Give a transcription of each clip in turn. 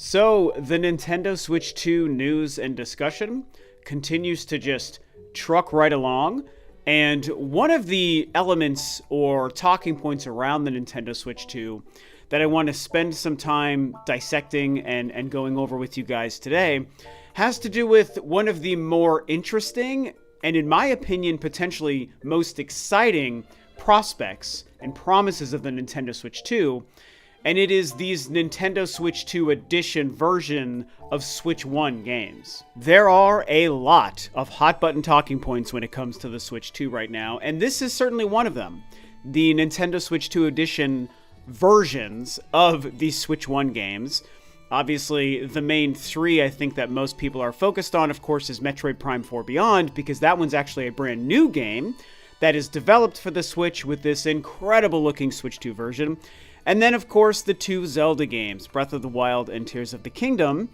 So, the Nintendo Switch 2 news and discussion continues to just truck right along. And one of the elements or talking points around the Nintendo Switch 2 that I want to spend some time dissecting and going over with you guys today has to do with one of the more interesting and, in my opinion, potentially most exciting prospects and promises of the Nintendo Switch 2. And it is these Nintendo Switch 2 edition version of Switch 1 games. There are a lot of hot button talking points when it comes to the Switch 2 right now, and this is certainly one of them. The Nintendo Switch 2 edition versions of these Switch 1 games. Obviously, the main three I think that most people are focused on, of course, is Metroid Prime 4 Beyond, because that one's actually a brand new game that is developed for the Switch with this incredible looking Switch 2 version. And then, of course, the two Zelda games, Breath of the Wild and Tears of the Kingdom,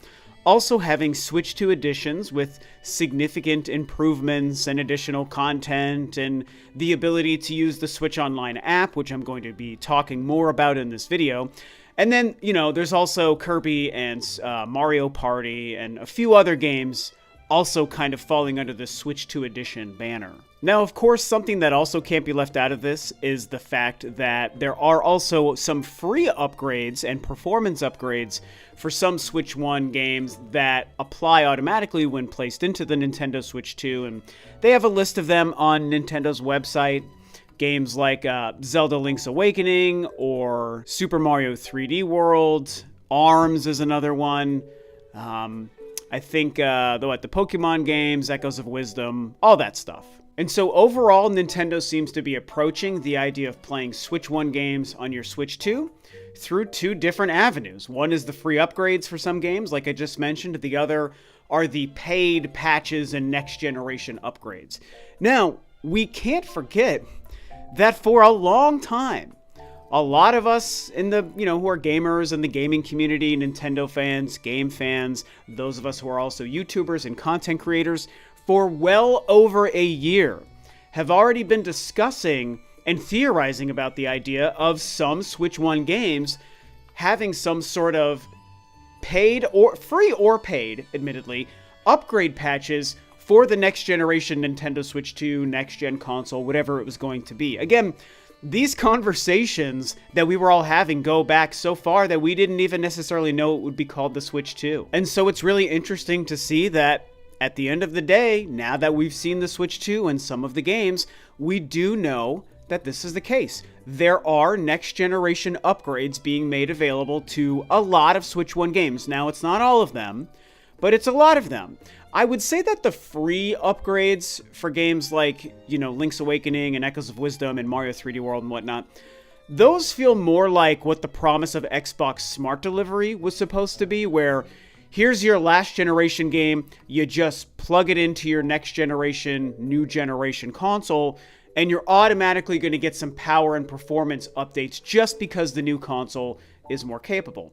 also having Switch 2 editions with significant improvements and additional content and the ability to use the Switch Online app, which I'm going to be talking more about in this video. And then, there's also Kirby and Mario Party and a few other games also kind of falling under the Switch 2 edition banner. Now, of course, something that also can't be left out of this is the fact that there are also some free upgrades and performance upgrades for some Switch 1 games that apply automatically when placed into the Nintendo Switch 2, and they have a list of them on Nintendo's website. Games like Zelda Link's Awakening or Super Mario 3D World, ARMS is another one. I think the Pokemon games, Echoes of Wisdom, all that stuff. And so overall, Nintendo seems to be approaching the idea of playing Switch 1 games on your Switch 2 through two different avenues. One is the free upgrades for some games, like I just mentioned. The other are the paid patches and next generation upgrades. Now, we can't forget that for a long time, a lot of us in the, who are gamers in the gaming community, Nintendo fans, game fans, those of us who are also YouTubers and content creators, for well over a year, have already been discussing and theorizing about the idea of some Switch 1 games having some sort of paid or free or paid, admittedly, upgrade patches for the next generation Nintendo Switch 2, next gen console, whatever it was going to be. Again, these conversations that we were all having go back so far that we didn't even necessarily know it would be called the Switch 2. And so it's really interesting to see that at the end of the day, now that we've seen the Switch 2 and some of the games, we do know that this is the case. There are next generation upgrades being made available to a lot of Switch 1 games. Now, it's not all of them, but it's a lot of them. I would say that the free upgrades for games like, Link's Awakening and Echoes of Wisdom and Mario 3D World and whatnot, those feel more like what the promise of Xbox Smart Delivery was supposed to be, where here's your last generation game, you just plug it into your next generation, new generation console, and you're automatically going to get some power and performance updates just because the new console is more capable.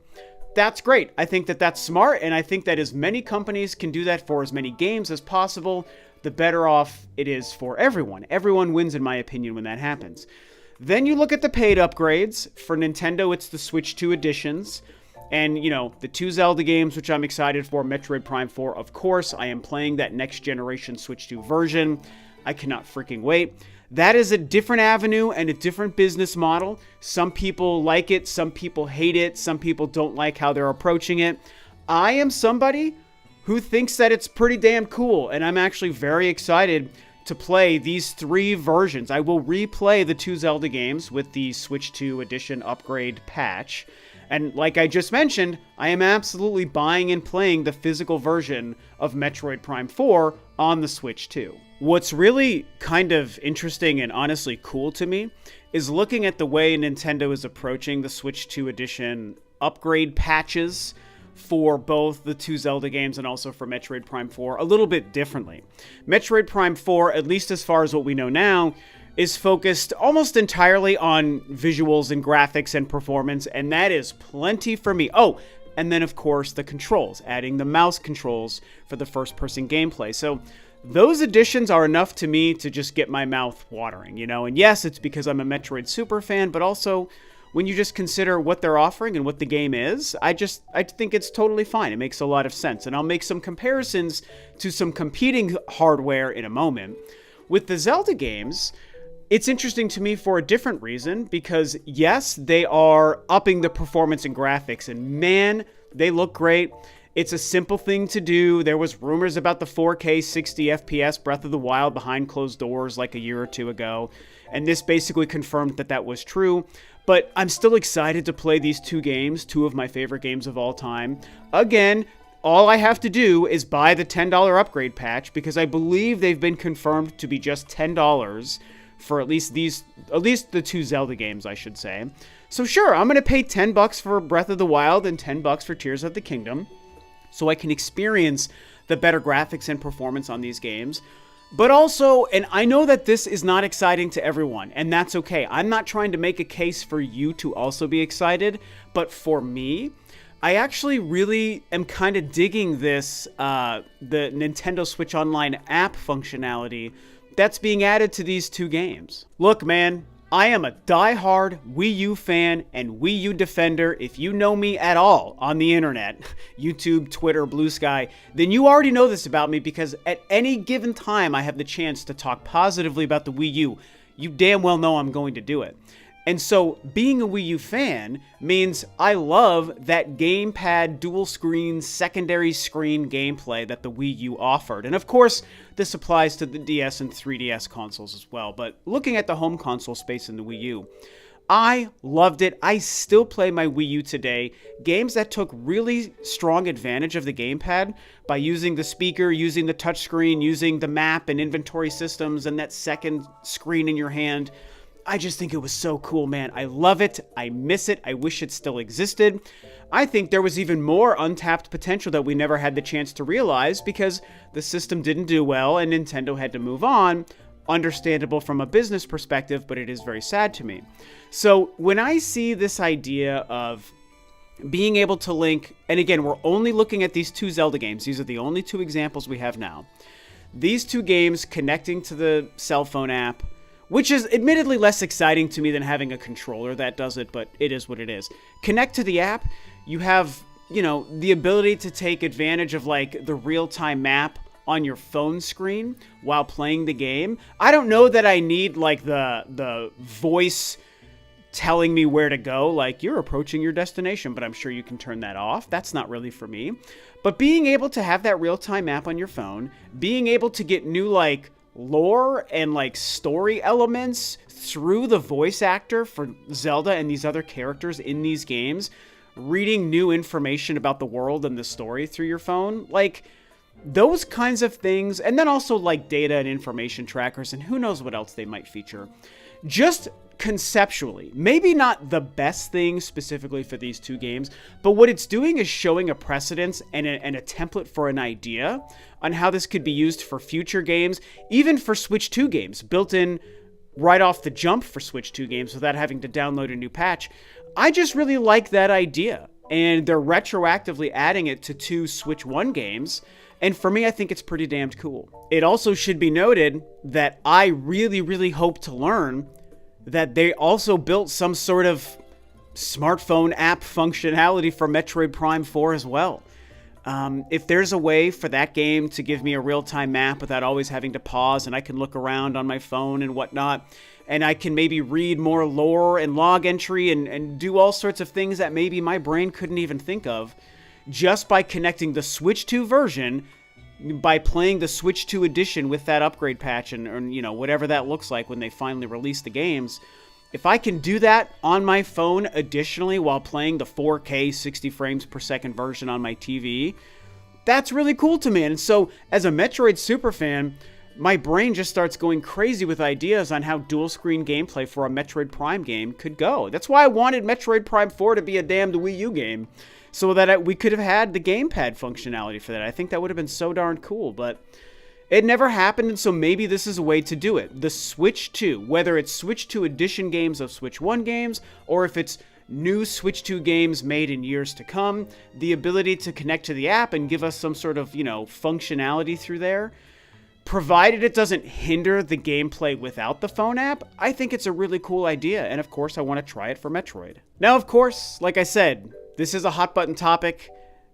That's great. I think that that's smart, and I think that as many companies can do that for as many games as possible, the better off it is for everyone. Everyone wins, in my opinion, when that happens. Then you look at the paid upgrades. For Nintendo, it's the Switch 2 editions. And, the two Zelda games, which I'm excited for, Metroid Prime 4, of course. I am playing that next generation Switch 2 version. I cannot freaking wait. That is a different avenue and a different business model. Some people like it, some people hate it, some people don't like how they're approaching it. I am somebody who thinks that it's pretty damn cool, and I'm actually very excited to play these three versions. I will replay the two Zelda games with the Switch 2 edition upgrade patch. And like I just mentioned, I am absolutely buying and playing the physical version of Metroid Prime 4 on the Switch 2. What's really kind of interesting and honestly cool to me is looking at the way Nintendo is approaching the Switch 2 edition upgrade patches for both the two Zelda games and also for Metroid Prime 4 a little bit differently. Metroid Prime 4, at least as far as what we know now, is focused almost entirely on visuals and graphics and performance, and that is plenty for me. Oh, and then of course the controls, adding the mouse controls for the first-person gameplay. So those additions are enough to me to just get my mouth watering, and yes, it's because I'm a Metroid super fan, but also when you just consider what they're offering and what the game is, I think it's totally fine. It makes a lot of sense. And I'll make some comparisons to some competing hardware in a moment. With the Zelda games, it's interesting to me for a different reason, because yes, they are upping the performance and graphics, and man, they look great. It's a simple thing to do. There was rumors about the 4K 60 FPS Breath of the Wild behind closed doors like a year or two ago, and this basically confirmed that that was true. But I'm still excited to play these two games, two of my favorite games of all time. Again, all I have to do is buy the $10 upgrade patch, because I believe they've been confirmed to be just $10 for at least the two Zelda games, I should say. So sure, I'm going to pay $10 for Breath of the Wild and $10 for Tears of the Kingdom, so I can experience the better graphics and performance on these games. But also, and I know that this is not exciting to everyone, and that's okay. I'm not trying to make a case for you to also be excited, but for me, I actually really am kind of digging this, the Nintendo Switch Online app functionality that's being added to these two games. Look, man, I am a die-hard Wii U fan and Wii U defender. If you know me at all on the internet, YouTube, Twitter, Blue Sky, then you already know this about me, because at any given time I have the chance to talk positively about the Wii U, you damn well know I'm going to do it. And so being a Wii U fan means I love that gamepad dual screen secondary screen gameplay that the Wii U offered. And of course, this applies to the DS and 3DS consoles as well. But looking at the home console space in the Wii U, I loved it. I still play my Wii U today. Games that took really strong advantage of the gamepad by using the speaker, using the touchscreen, using the map and inventory systems and that second screen in your hand. I just think it was so cool, man. I love it. I miss it. I wish it still existed. I think there was even more untapped potential that we never had the chance to realize, because the system didn't do well and Nintendo had to move on. Understandable from a business perspective, but it is very sad to me. So when I see this idea of being able to link, and again, we're only looking at these two Zelda games. These are the only two examples we have now. These two games connecting to the cell phone app, which is admittedly less exciting to me than having a controller that does it, but it is what it is. Connect to the app, you have, the ability to take advantage of like the real-time map on your phone screen while playing the game. I don't know that I need like the voice telling me where to go, like you're approaching your destination, but I'm sure you can turn that off. That's not really for me. But being able to have that real-time map on your phone, being able to get new like lore and like story elements through the voice actor for Zelda and these other characters in these games, reading new information about the world and the story through your phone, like those kinds of things, and then also like data and information trackers and who knows what else they might feature. Just conceptually, maybe not the best thing specifically for these two games, but what it's doing is showing a precedence and a template for an idea on how this could be used for future games, even for Switch 2 games, built in right off the jump for Switch 2 games without having to download a new patch. I just really like that idea, and they're retroactively adding it to two Switch 1 games, and for me, I think it's pretty damned cool. It also should be noted that I really, really hope to learn that they also built some sort of smartphone app functionality for Metroid Prime 4 as well. If there's a way for that game to give me a real-time map without always having to pause, and I can look around on my phone and whatnot, and I can maybe read more lore and log entry and do all sorts of things that maybe my brain couldn't even think of, just by connecting the Switch 2 version, by playing the Switch 2 edition with that upgrade patch and whatever that looks like when they finally release the games. If I can do that on my phone additionally while playing the 4K 60 frames per second version on my TV, that's really cool to me. And so as a Metroid super fan, my brain just starts going crazy with ideas on how dual screen gameplay for a Metroid Prime game could go. That's why I wanted Metroid Prime 4 to be a damned Wii U game, so that we could have had the gamepad functionality for that. I think that would have been so darn cool, but it never happened, and so maybe this is a way to do it. The Switch 2, whether it's Switch 2 edition games of Switch 1 games, or if it's new Switch 2 games made in years to come, the ability to connect to the app and give us some sort of, functionality through there, provided it doesn't hinder the gameplay without the phone app, I think it's a really cool idea, and of course I want to try it for Metroid. Now, of course, like I said, this is a hot button topic.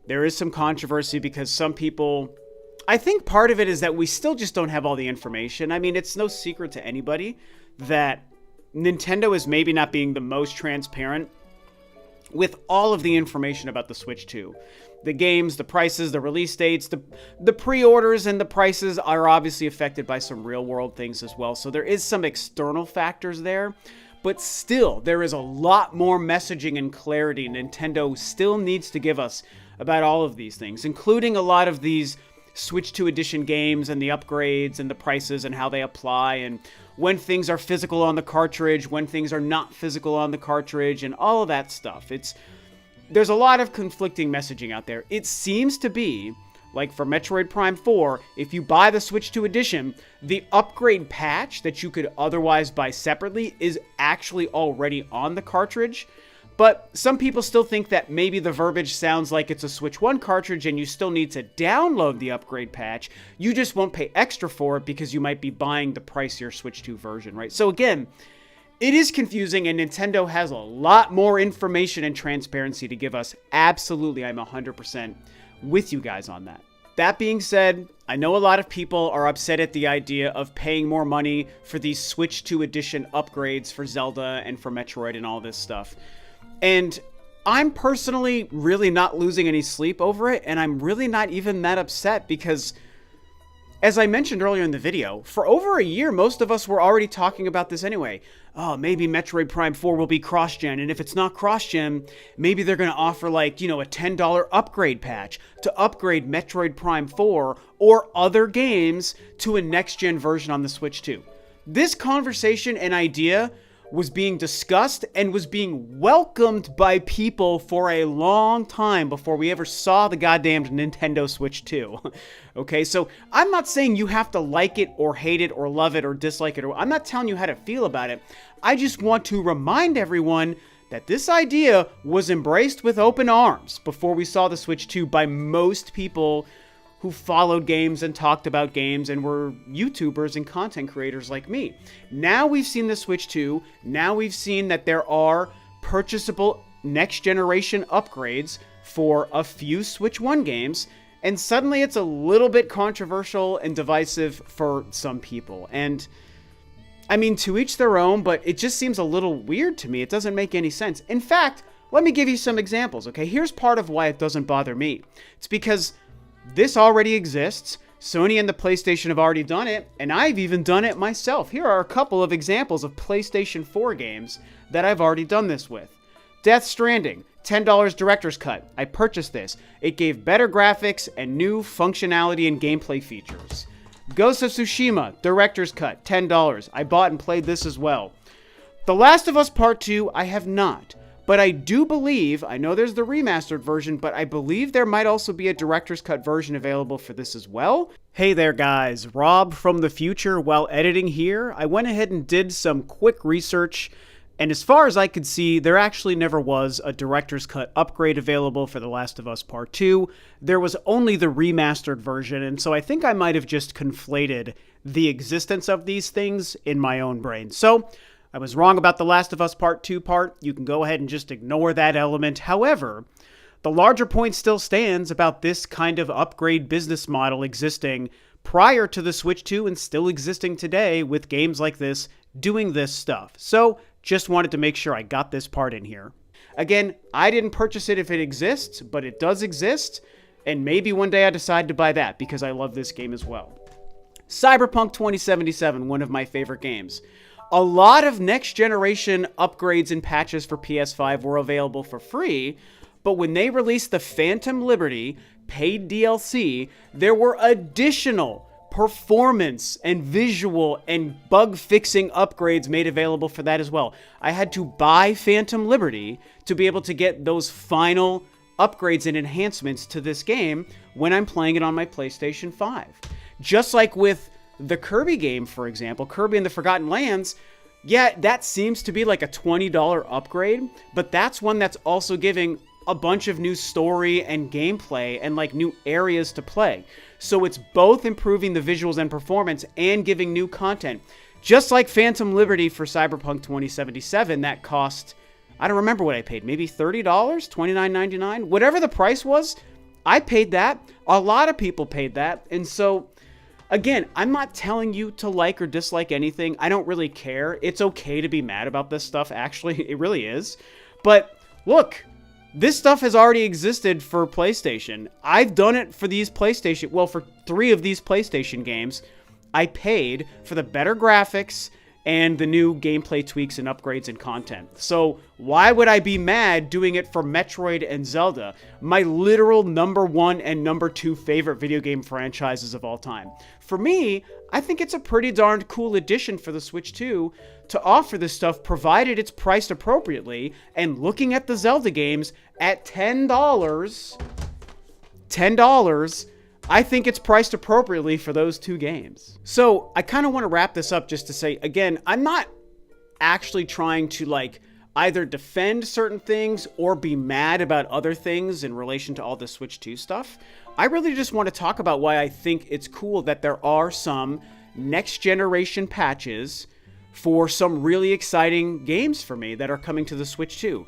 There is some controversy because some people... I think part of it is that we still just don't have all the information. I mean, it's no secret to anybody that Nintendo is maybe not being the most transparent with all of the information about the Switch 2. The games, the prices, the release dates, the pre-orders and the prices are obviously affected by some real-world things as well. So there is some external factors there. But still, there is a lot more messaging and clarity Nintendo still needs to give us about all of these things, including a lot of these Switch 2 edition games and the upgrades and the prices and how they apply and when things are physical on the cartridge, when things are not physical on the cartridge, and all of that stuff. There's a lot of conflicting messaging out there. It seems to be, like for Metroid Prime 4, if you buy the Switch 2 edition, the upgrade patch that you could otherwise buy separately is actually already on the cartridge. But some people still think that maybe the verbiage sounds like it's a Switch 1 cartridge and you still need to download the upgrade patch. You just won't pay extra for it because you might be buying the pricier Switch 2 version, right? So again, it is confusing, and Nintendo has a lot more information and transparency to give us. Absolutely, I'm 100% with you guys on that. That being said, I know a lot of people are upset at the idea of paying more money for these Switch 2 edition upgrades for Zelda and for Metroid and all this stuff. And I'm personally really not losing any sleep over it, and I'm really not even that upset because, as I mentioned earlier in the video, for over a year, most of us were already talking about this anyway. Oh, maybe Metroid Prime 4 will be cross-gen, and if it's not cross-gen, maybe they're going to offer, like, you know, a $10 upgrade patch to upgrade Metroid Prime 4 or other games to a next-gen version on the Switch 2. This conversation and idea was being discussed and was being welcomed by people for a long time before we ever saw the goddamned Nintendo Switch 2. Okay, so I'm not saying you have to like it or hate it or love it or dislike it, or I'm not telling you how to feel about it. I just want to remind everyone that this idea was embraced with open arms before we saw the Switch 2 by most people who followed games and talked about games and were YouTubers and content creators like me. Now we've seen the Switch 2. Now we've seen that there are purchasable next generation upgrades for a few Switch 1 games. And suddenly it's a little bit controversial and divisive for some people. And I mean, to each their own, but it just seems a little weird to me. It doesn't make any sense. In fact, let me give you some examples, okay? Here's part of why it doesn't bother me. It's because this already exists. Sony and the PlayStation have already done it, and I've even done it myself. Here are a couple of examples of PlayStation 4 games that I've already done this with. Death Stranding, $10 Director's Cut. I purchased this. It gave better graphics and new functionality and gameplay features. Ghost of Tsushima, Director's Cut, $10. I bought and played this as well. The Last of Us Part 2, I have not. But I do believe, I know there's the remastered version, but I believe there might also be a director's cut version available for this as well. Hey there guys, Rob from the future. While editing here, I went ahead and did some quick research, and as far as I could see, there actually never was a director's cut upgrade available for The Last of Us Part 2. There was only the remastered version, and so I think I might have just conflated the existence of these things in my own brain. So I was wrong about The Last of Us Part 2 part. You can go ahead and just ignore that element. However, the larger point still stands about this kind of upgrade business model existing prior to the Switch 2 and still existing today with games like this doing this stuff. So, just wanted to make sure I got this part in here. Again, I didn't purchase it if it exists, but it does exist, and maybe one day I decide to buy that because I love this game as well. Cyberpunk 2077, one of my favorite games. A lot of next-generation upgrades and patches for PS5 were available for free, but when they released the Phantom Liberty paid DLC, there were additional performance and visual and bug-fixing upgrades made available for that as well. I had to buy Phantom Liberty to be able to get those final upgrades and enhancements to this game when I'm playing it on my PlayStation 5. Just like with the Kirby game, for example, Kirby and the Forgotten Lands, yeah, that seems to be like a $20 upgrade, but that's one that's also giving a bunch of new story and gameplay and like new areas to play. So it's both improving the visuals and performance and giving new content. Just like Phantom Liberty for Cyberpunk 2077, that cost, I don't remember what I paid, maybe $30, $29.99, whatever the price was, I paid that. A lot of people paid that. And so, again, I'm not telling you to like or dislike anything. I don't really care. It's okay to be mad about this stuff, actually. It really is. But look, this stuff has already existed for PlayStation. I've done it for these PlayStation, well, for 3 of these PlayStation games. I paid for the better graphics and the new gameplay tweaks and upgrades and content. So why would I be mad doing it for Metroid and Zelda, my literal number 1 and number 2 favorite video game franchises of all time? For me, I think it's a pretty darned cool addition for the Switch 2 to offer this stuff, provided it's priced appropriately. And looking at the Zelda games at $10, I think it's priced appropriately for those 2 games. So I kind of want to wrap this up just to say, again, I'm not actually trying to like either defend certain things or be mad about other things in relation to all the Switch 2 stuff. I really just want to talk about why I think it's cool that there are some next generation patches for some really exciting games for me that are coming to the Switch 2.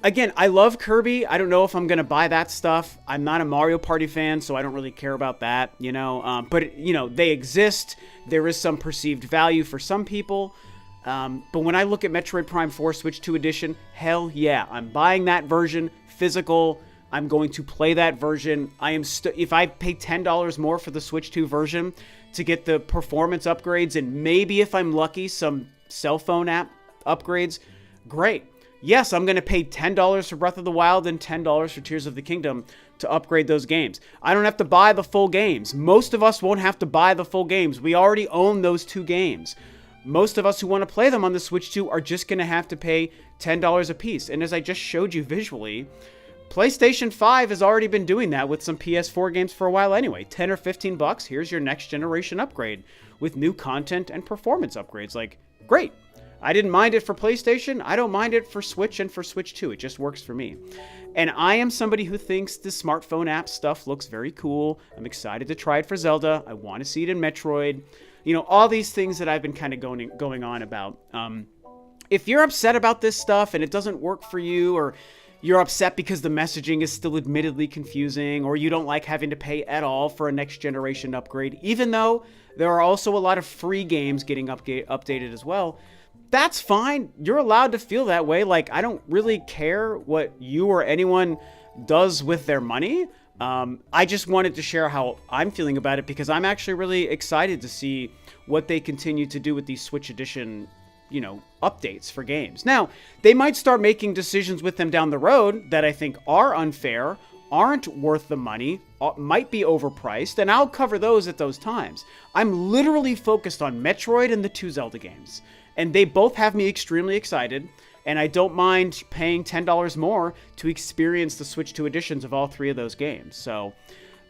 Again, I love Kirby. I don't know if I'm going to buy that stuff. I'm not a Mario Party fan, so I don't really care about that, you know. But, you know, they exist. There is some perceived value for some people. But when I look at Metroid Prime 4 Switch 2 Edition, hell yeah, I'm buying that version, physical. I'm going to play that version. If I pay $10 more for the Switch 2 version to get the performance upgrades and maybe if I'm lucky, some cell phone app upgrades, great. Yes, I'm going to pay $10 for Breath of the Wild and $10 for Tears of the Kingdom to upgrade those games. I don't have to buy the full games. Most of us won't have to buy the full games. We already own those 2 games. Most of us who want to play them on the Switch 2 are just going to have to pay $10 a piece. And as I just showed you visually, PlayStation 5 has already been doing that with some PS4 games for a while anyway. 10 or 15 bucks, here's your next generation upgrade with new content and performance upgrades. Like, great. I didn't mind it for PlayStation. I don't mind it for Switch and for Switch 2. It just works for me. And I am somebody who thinks the smartphone app stuff looks very cool. I'm excited to try it for Zelda. I want to see it in Metroid. You know, all these things that I've been kind of going on about. If you're upset about this stuff and it doesn't work for you, or you're upset because the messaging is still admittedly confusing, or you don't like having to pay at all for a next generation upgrade, even though there are also a lot of free games getting updated as well, that's fine. You're allowed to feel that way. Like, I don't really care what you or anyone does with their money. I just wanted to share how I'm feeling about it because I'm actually really excited to see what they continue to do with these Switch Edition, you know, updates for games. Now, they might start making decisions with them down the road that I think are unfair, aren't worth the money, might be overpriced, and I'll cover those at those times. I'm literally focused on Metroid and the 2 Zelda games. And they both have me extremely excited, and I don't mind paying $10 more to experience the Switch 2 editions of all 3 of those games. So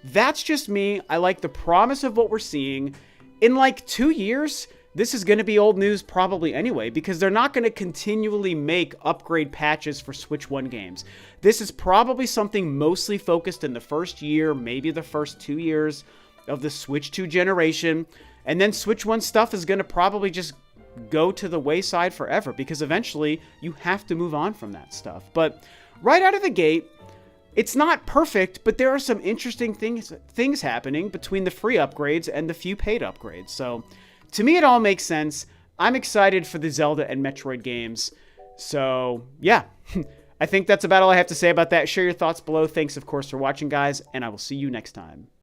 that's just me. I like the promise of what we're seeing. In like 2 years, this is going to be old news probably anyway, because they're not going to continually make upgrade patches for Switch 1 games. This is probably something mostly focused in the first year, maybe the first 2 years of the Switch 2 generation. And then Switch 1 stuff is going to probably just go to the wayside forever because eventually you have to move on from that stuff. But right out of the gate, it's not perfect, but there are some interesting things happening between the free upgrades and the few paid upgrades. So to me, it all makes sense. I'm excited for the Zelda and Metroid games. So yeah, I think that's about all I have to say about that. Share your thoughts below. Thanks, of course, for watching, guys, and I will see you next time.